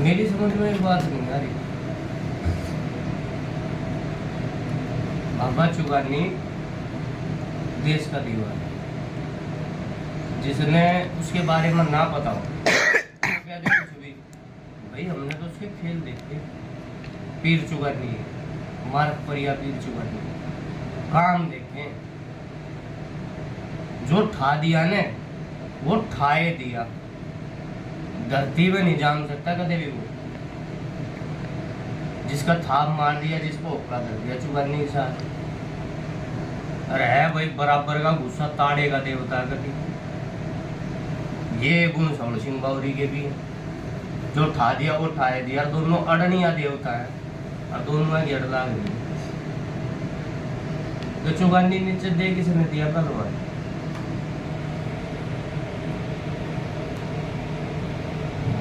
मेरी समझ में एक बात नहीं आ रही। बाबा चुगानी देश का दीवार है, जिसने उसके बारे में ना पता हो क्या दे कुछ भी। भाई हमने तो उसके खेल देखे, पीर चुगानी, मार्ग परिया पीर चुगानी, काम देखे। जो ठा दिया ने वो ठाए दिया, धरती में नहीं जान सकता कदे भी वो। जिसका थाप मार दिया, जिसको ओका कर दिया चुगानी के साथ। अरे है भाई बराबर का गुस्सा ताड़े का देवता कभी। ये गुण सौड़ सिंह बावरी के भी है। जो ठा दिया वो ठाए दिया, दोनों अड़निया देवता है और दोनों में गेड़ लाग गई। तो चुगानी नीचे दे किसने दिया पहलवान?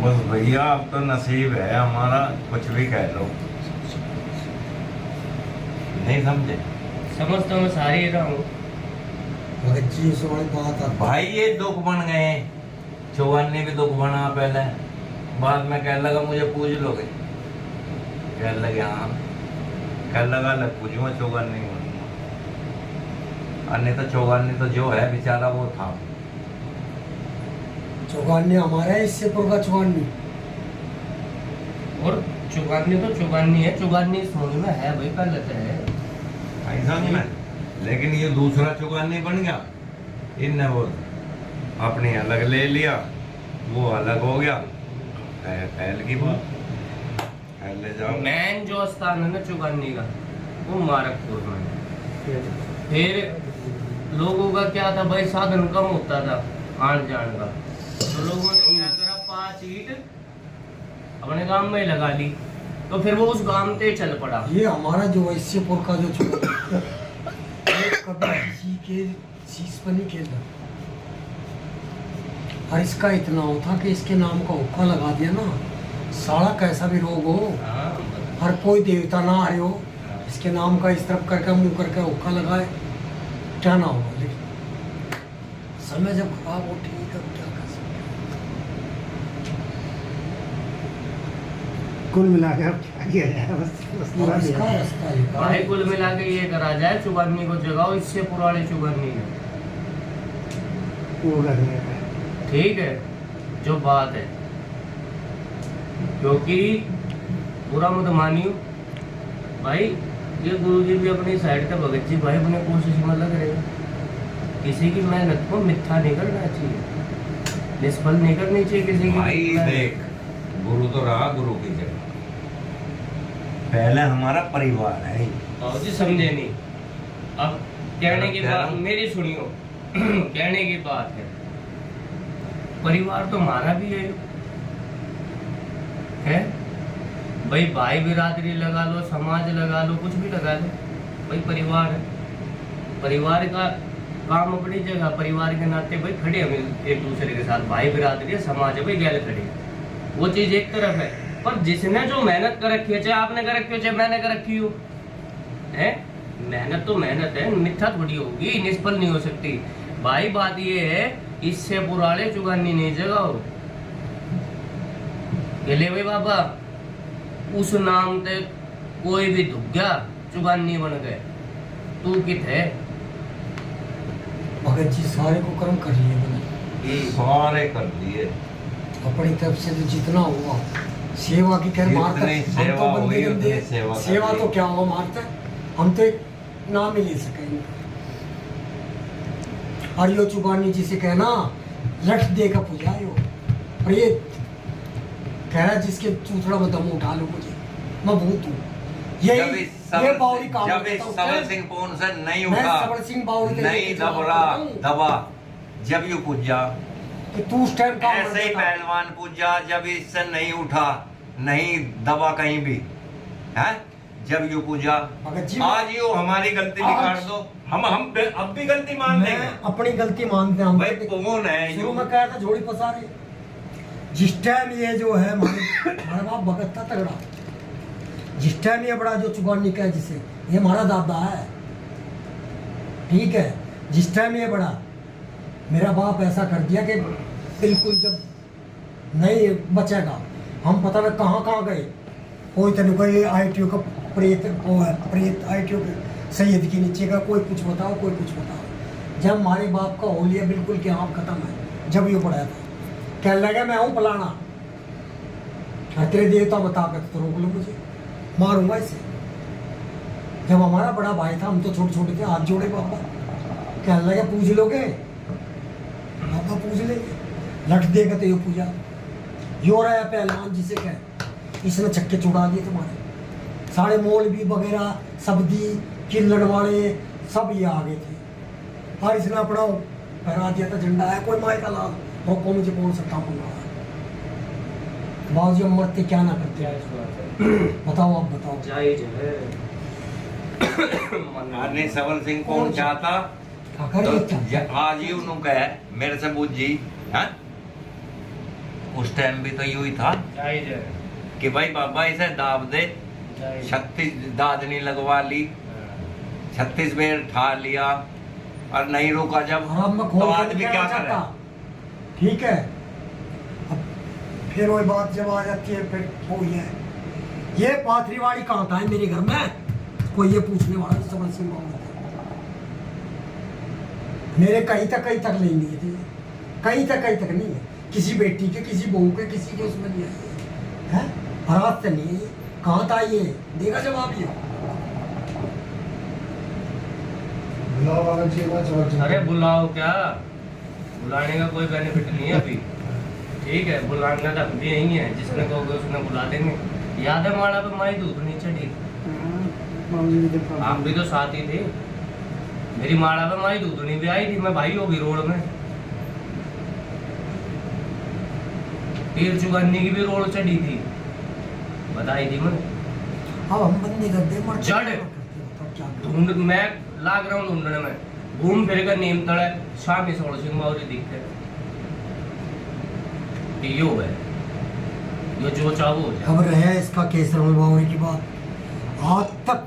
बस भैया अब तो नसीब है हमारा, कुछ भी कह लो। नहीं समझे? समझ तो मैं सारी रहा हूँ भाई। ये दुख बन गए, चौगानी भी दुख बना पहले, बाद में कह लगा मुझे पूछ लोगे, कह लगे हाँ, कह लगा लग पूछूंगा चौगानी बनूंगा। अन्य तो चौगानी तो जो है बेचारा वो था। चौगानी हमारा है, इससे पूर्व चौगानी। और चुगानी तो चुगानी है, चुगानी समझ में है भाई, कर लेते हैं ऐसा नहीं है, लेकिन ये दूसरा चौगानी बन गया। इनने वो अपनी अलग ले लिया, वो अलग हो गया। पहल की बात ले जाओ। मैन जो स्थान है ना चुगानी का, वो मारकपुर में। फिर लोगों का क्या था भाई, साधन कम होता था आन जान का, तो लोगों ने क्या करा, 5 ईंट अपने गांव में लगा ली, तो फिर वो उस गांव से चल पड़ा। ये हमारा जो वैश्यपुर का जो चुगानी कभी किसी के शीश पर नहीं खेलता। और इसका इतना हो था कि इसके नाम का हुक्का लगा दिया ना, साला कैसा भी रोग हो, हर कोई देवता ना आए हो, इसके नाम का इस तरफ करके मुंह करके हुक्का लगाए, क्या ना होगा। लेकिन समय जब खराब हो, ठीक है, क्या कर सकते। कुल मिलाकर अब क्या किया जाए, बस पूरा इसका रास्ता है भाई कुल मिला के ये करा जाए, चुगानी को जगाओ, इससे पुराने चुगानी है, वो करने का। ठीक है जो बात है। क्योंकि बुरा मत मानियो भाई, ये गुरुजी भी अपनी साइड का, भगत जी भाई अपने कोशिश में लग रहे हैं। किसी की मेहनत को मिथ्या नहीं करना चाहिए, निष्फल नहीं करनी चाहिए किसी की। भाई देख, गुरु तो रहा गुरु की जगह, पहले हमारा परिवार है। जी समझे नहीं, अब कहने की बात मेरी सुनियो कहने की बात है, परिवार तो हमारा भी है भाई। भाई बिरादरी लगा लो, समाज लगा लो, कुछ भी लगा लो भाई, परिवार है। परिवार का काम अपनी जगह, परिवार के नाते भाई खड़े हम एक दूसरे के साथ, भाई बिरादरी समाज है भाई, गैल खड़े, वो चीज एक तरफ है। पर जिसने जो मेहनत कर रखी है, चाहे आपने कर रखी हो चाहे मैंने कर रखी हो, है मेहनत तो मेहनत है, मिथ्या थोड़ी होगी, निष्फल नहीं हो सकती भाई। बात ये है, इससे पुराने चुगानी नहीं जगाओ। ले भाई बाबा, उस नाम से कोई भी धुक गया, चुगानी बन गए, तू कित है? भगत जी सारे को कर्म कर लिए मैंने, सारे कर दिए अपनी तरफ से तो जितना हुआ। सेवा की कर मारता, हम तो बंदे गंदे, सेवा तो क्या हुआ मारता, हम तो एक नाम ही ले सकेंगे। और यो चुगानी जिसे कहना लठ दे का पुजायो, और ये कह रहा जिसके चूथड़ा में दम उठा लो मुझे, मैं भूत हूँ। ये बावरी काम जब इस सबल सिंह पौन से नहीं उठा, सबल सिंह बावरी नहीं दबा, जब यू पूजा कि तू उस टाइम का ऐसे ही पहलवान पूजा, जब इससे नहीं उठा, नहीं दबा कहीं भी है, जब यू पूजा। आज यू हमारी गलती निकाल दो, हम अब भी गलती मानते हैं, अपनी गलती मानते हैं हम भाई। कौन है शुरू में कहा था जोड़ी पसारे, जिस टाइम ये जो है हमारा बाप भगत था तगड़ा, जिस टाइम ये बड़ा जो चुगानी का है, जिसे ये हमारा दादा है, ठीक है, जिस टाइम ये बड़ा मेरा बाप ऐसा कर दिया कि बिल्कुल जब नहीं बचेगा, हम पता नहीं कहाँ कहाँ गए। कोई तो कोई ITO का प्रेत वो है, प्रेत ITO के सैयद के नीचे का, कोई कुछ बताओ कोई कुछ बताओ। जब हमारे बाप का हो लिया बिल्कुल कि आप खत्म है, जब ये पढ़ाया था कहने लगा मैं हूँ फलाना, और तेरे देवता बता कर तो रोक लो मुझे, मारूंगा इसे। जब हमारा बड़ा भाई था, हम तो छोटे छोटे थे, हाथ जोड़े बाबा, कहने लगे पूज लोगे, बाबा पूज लेंगे, लठ देगा तो ये पूजा। यो रहा पहलवान जिसे कह, इसने छक्के छुड़ा दिए तुम्हारे सारे मौलवी वगैरह, सब्दी किल्लड़ वाले सब ये आ गए थे, और इसने अपना फहरा दिया था झंडा है कोई माई का लाल, रोको मुझे कौन सा काम करना है। बाबूजी हम मरते क्या ना करते हैं, बताओ आप बताओ। जायज है। नहीं सबल सिंह कौन चाहता तो आज ही उन्होंने कहा मेरे से पूछ जी, हाँ उस टाइम भी तो यूं ही था जायज है कि भाई बाबा इसे दाब दे, जायज। 36 दादनी लगवा ली, 36 बेर ठा लिया और नहीं रुका जब, और अब मैं तो खोल के आदमी नहीं क्या कहना करे? चाहता, ठीक है। अब फिर वही बात जब आ जाती है, फिर वो है ये पाथरी वाली कहाँ था है मेरे घर में, कोई ये पूछने वाला सबल सिंह बाबू मेरे कहीं तक नहीं लिए थे, कहीं तक नहीं है, किसी बेटी के किसी बहू के किसी के उसमें नहीं है, हरात से नहीं है ये, कहाँ था ये, देगा जवाब ये। अरे बुलाओ क्या, बुलाने का कोई बेनिफिट नहीं है अभी, ठीक है। बुलाना तो हम भी यही है, जिसने कहोगे उसने बुला देंगे। याद है माड़ा पे माई दूध नहीं चढ़ी, आप भी तो साथ ही थे। मेरी माड़ा पे माई दूध नहीं भी आई थी, मैं भाई होगी रोड में, तीर चुगन्नी की भी रोड चढ़ी थी, बताई थी मैंने। अब हम बंदी कर दे मर जड़ ढूंढ, मैं लाग रहा हूँ ढूंढने में, घूम फिर कर नीम तड़े शामी सोड़ सिंह मौरी दिखते यो है, यो जो चाहो हो जाए। अब रहे इसका केसर बावरी की बात, आज तक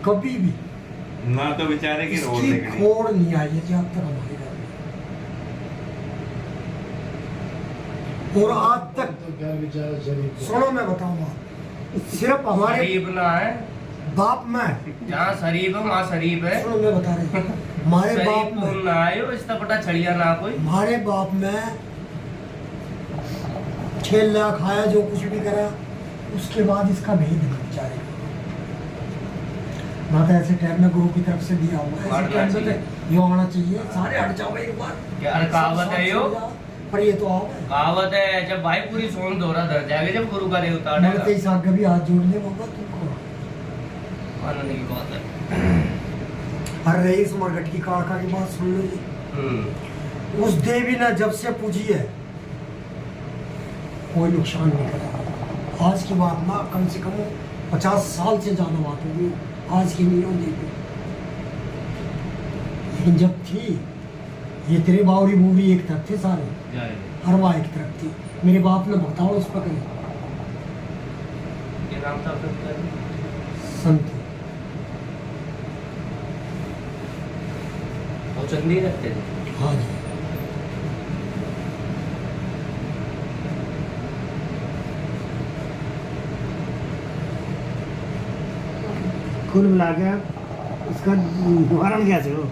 कभी भी ना तो बेचारे की रोड इसकी निकली। खोड़ नहीं आई है जी अब तक हमारे घर में, और आज तक सुनो मैं बताऊंगा, सिर्फ हमारे शरीफ ना है, बाप में, जहाँ शरीफ है वहाँ शरीफ है। सुनो मैं बता रही हूँ, हमारे बाप शरीफ में, ना आयो इसका पता छड़िया ना कोई। हमारे बाप में खेल लिया खाया जो कुछ भी करा, उसके बाद इसका भेद नहीं बेचारे ना, तो ऐसे टाइम में गुरु की तरफ से दिया हुआ है, ऐसे टाइम में तो यो आना चाहिए, सारे हट जाओ एक बार। यार कहावत है यो, पर ये तो आओ कहावत है, जब भाई पूरी सोन दोहरा धर जाएगा, जब गुरु का देवता मरते आएगा। ही साथ कभी हाथ जोड़ ले बाबा तुमको। मानने की बात है। अरे रईस मरगट की काका की बात सुन लो जी, उस देवी ने जब से पूजी है कोई नुकसान नहीं करा। आज की बात ना, कम से कम 50 साल से ज्यादा बात होगी, आज की नहीं होगी। लेकिन जब थी ये तेरे बावरी बूरी एक तरफ थे सारे, जय। हरवा एक तरफ थी, मेरे बाप ने बताओ उस पर कहीं ये नाम था आपका? संत वो चंदी रखते थे। हाँ जी। कुल मिला के उसका निवारण कैसे हो,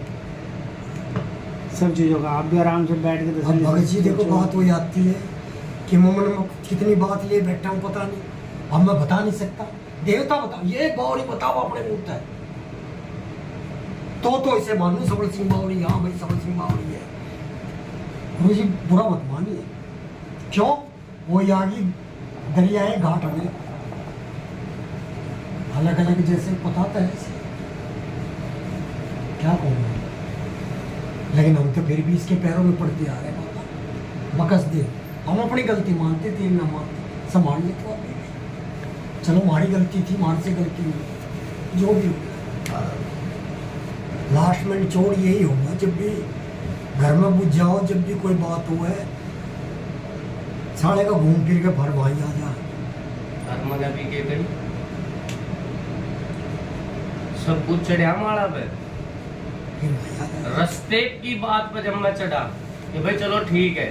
सब चीज़ों का आप भी आराम से बैठ के अब भगत जी देखो बात वो आती है कि मोमन में कितनी बात लिए बैठा हूँ पता नहीं, अब मैं बता नहीं सकता, देवता बताओ, ये बावरी बताओ अपने मुंह है तो इसे मानू सबल सिंह बावरी, हाँ भाई सबल सिंह बावरी है। गुरु जी बुरा मत मानिए, क्यों वो यागी दरिया है घाट हमें अलग अलग जैसे बताता है इसे। क्या कहूँगा, लेकिन हम तो फिर भी इसके पैरों में पड़ते आ रहे हैं बाबा, बकस दे, हम अपनी गलती मानते थे ना मानते, संभाल ले तो चलो हमारी गलती थी, हमारे से गलती हुई, जो भी हो लास्ट में निचोड़ यही होगा, जब भी घर में बुझ जाओ, जब भी कोई बात हो है साढ़े का घूम फिर के भर भाई आ जा आत्मनबी के गई सब कुछ चढ़ा माड़ा पे, फिर भाई आ जा। रास्ते की बात पर जब मैं चढ़ा कि भाई चलो ठीक है,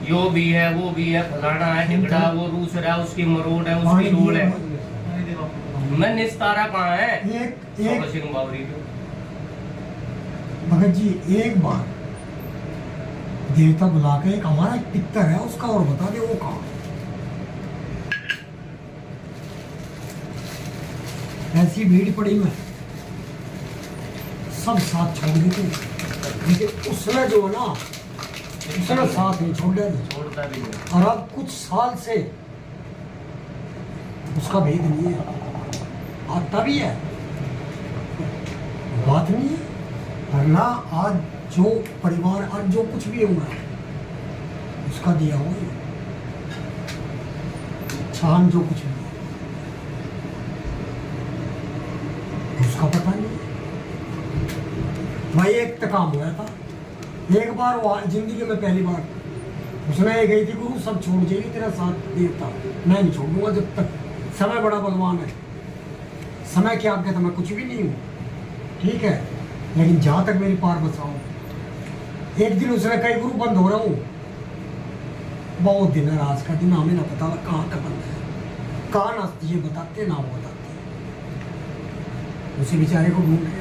यो भी है वो भी है, फलाना है टिकड़ा, वो रूस रहा है, उसकी मरोड़ है, उसकी रोड है। मैं निस्तारा कहाँ है एक सिंह बावरी पे। भगत जी एक बार देवता बुला के, एक हमारा एक पिक्चर है उसका और बता दे वो कहाँ। ऐसी भीड़ पड़ी में सब साथ छोड़ देते, लेकिन उसने जो है ना, उसने साथ नहीं छोड़ा था। छोड़ता भी नहीं। और अब कुछ साल से उसका भेद नहीं है, आता भी है, बात नहीं है। वरना आज जो परिवार, आज जो कुछ भी हुआ है उसका दिया हुआ है, छान जो कुछ भी है उसका पता नहीं है। भाई एक काम हुआ था, एक बार वो जिंदगी में पहली बार उसने ये गई थी, गुरु सब छोड़ जाइए, तेरा साथ देता मैं नहीं छोड़ूंगा जब तक। समय बड़ा बलवान है, समय के आगे तो मैं कुछ भी नहीं हूँ, ठीक है, लेकिन जहाँ तक मेरी पार बचाओ। एक दिन उसने कई गुरु बंद हो रहा हूँ, बहुत दिन है, आज का दिन हमें ना पता कहाँ तक बंद है, कहाँ ना ये बताते ना वो बताते, उसी बेचारे को ढूंढ रहे हैं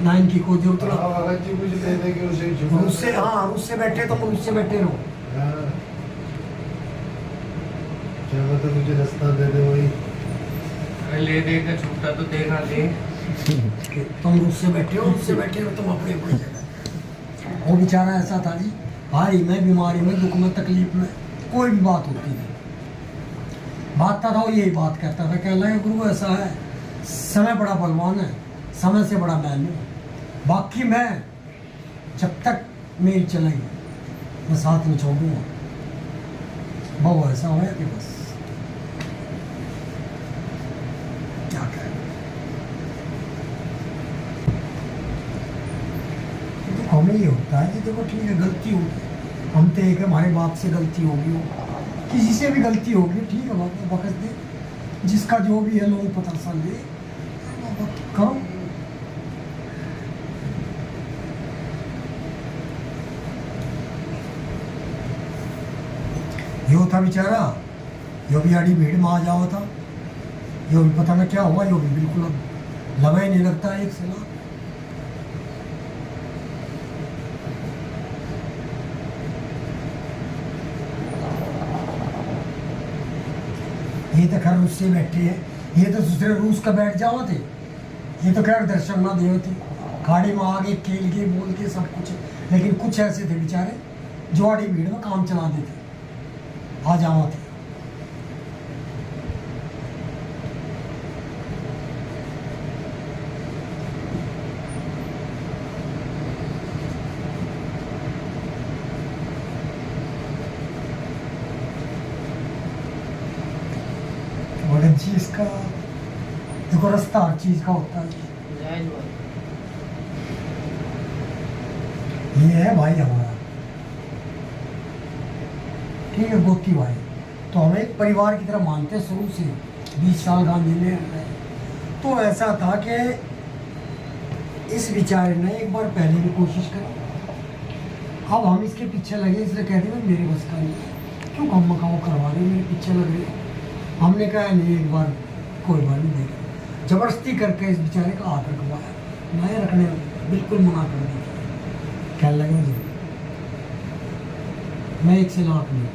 ना, इनकी कोई जरूरत नहीं। उससे हाँ उससे बैठे तो उससे बैठे रहो, चलो तो मुझे रास्ता दे दे वही। अरे ले दे के छूटा तो देना दे। तुम उससे बैठे हो, उससे बैठे हो, तुम अपने अपनी जगह। वो बेचारा ऐसा था जी, भारी में, बीमारी में, दुख में, तकलीफ में, कोई भी बात होती थी, भागता था वो यही बात कहता था, कह लगे गुरु ऐसा है, समय बड़ा बलवान है, समय से बड़ा मैं हूँ, बाकी मैं जब तक मेरी चलेगी मैं साथ में छोड़ूंगा। बहु ऐसा हो कि बस क्या करें। तो हमें ये होता है कि देखो ठीक है, गलती होगी, हम तो एक हमारे बाप से गलती होगी, किसी से भी गलती होगी, ठीक है, वक्त दे, जिसका जो भी है लोग पता सा ले करो। यो था बेचारा, यो भी आड़ी भीड़ में आ जाओ था, यो भी पता ना क्या हुआ, यो भी बिल्कुल अब लगा ही नहीं लगता एक से ना। ये तो खैर रूस से बैठे हैं, ये तो दूसरे रूस का बैठ जाओ थे, ये तो खैर दर्शन ना दे थे, खाड़ी में आगे खेल के बोल के सब कुछ, लेकिन कुछ ऐसे थे बेचारे जो आड़ी भीड़ में काम चला देते, आ जाओ थे। भगत जी इसका देखो रास्ता हर चीज का होता है। ये है भाई हमारा, ठीक है, गोती भाई, तो हमें एक परिवार की तरह मानते हैं शुरू से, 20 साल गांधी में रहे। तो ऐसा था कि इस बेचारे ने एक बार पहले भी कोशिश करी, अब हम इसके पीछे लगे, इसलिए कहते हैं मेरे बस का नहीं है, क्यों हम मकाओ करवा रहे, मेरे पीछे लग रहे। हमने कहा नहीं, एक बार कोई बात नहीं, देगा जबरदस्ती करके इस बेचारे का हाथ रखवाया, मैं रखने बिल्कुल मना कर दिया। क्या लगे जी, मैं 1 से लाख नहीं,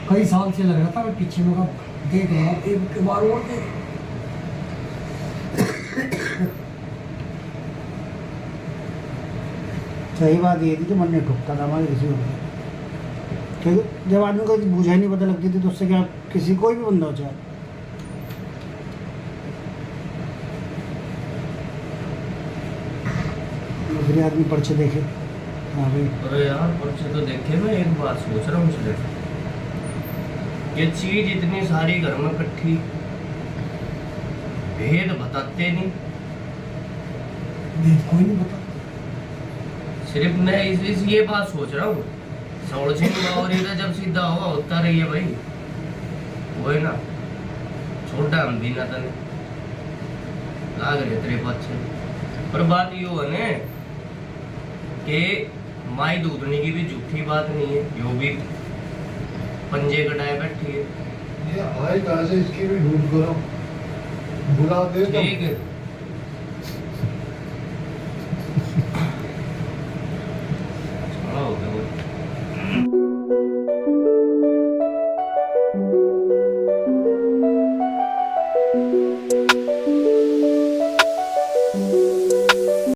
कई साल से लग रहा था, मैं पीछे में देख रहा एक बार और के सही बात ये थी कि मन में ठुकता था हमारे किसी को, क्योंकि जब आदमी को बुझाई नहीं पता लगती थी तो उससे क्या, किसी कोई भी बंदा हो चाहे, दूसरे आदमी पर्चे देखे, हाँ भाई अरे यार पर्चे तो देखे, मैं एक बात सोच रहा हूँ सिर्फ, ये चीज इतनी सारी घर में इकट्ठी, भेद बताते नहीं, कोई नहीं पता। सिर्फ मैं इस ये बात सोच रहा हूँ, सौड़ सिंह बावरी का जब सीधा हुआ होता रही है भाई, वो है ना, छोटा हम भी ना तने लाग रहे तेरे पाछे। पर बात यो है ने कि माई दूधनी की भी झूठी बात नहीं है, जो भी पंजे कटाए बैठी है। ये आए कहाँ से, इसकी भी ढूंढ करो, बुला दे तो ठीक है।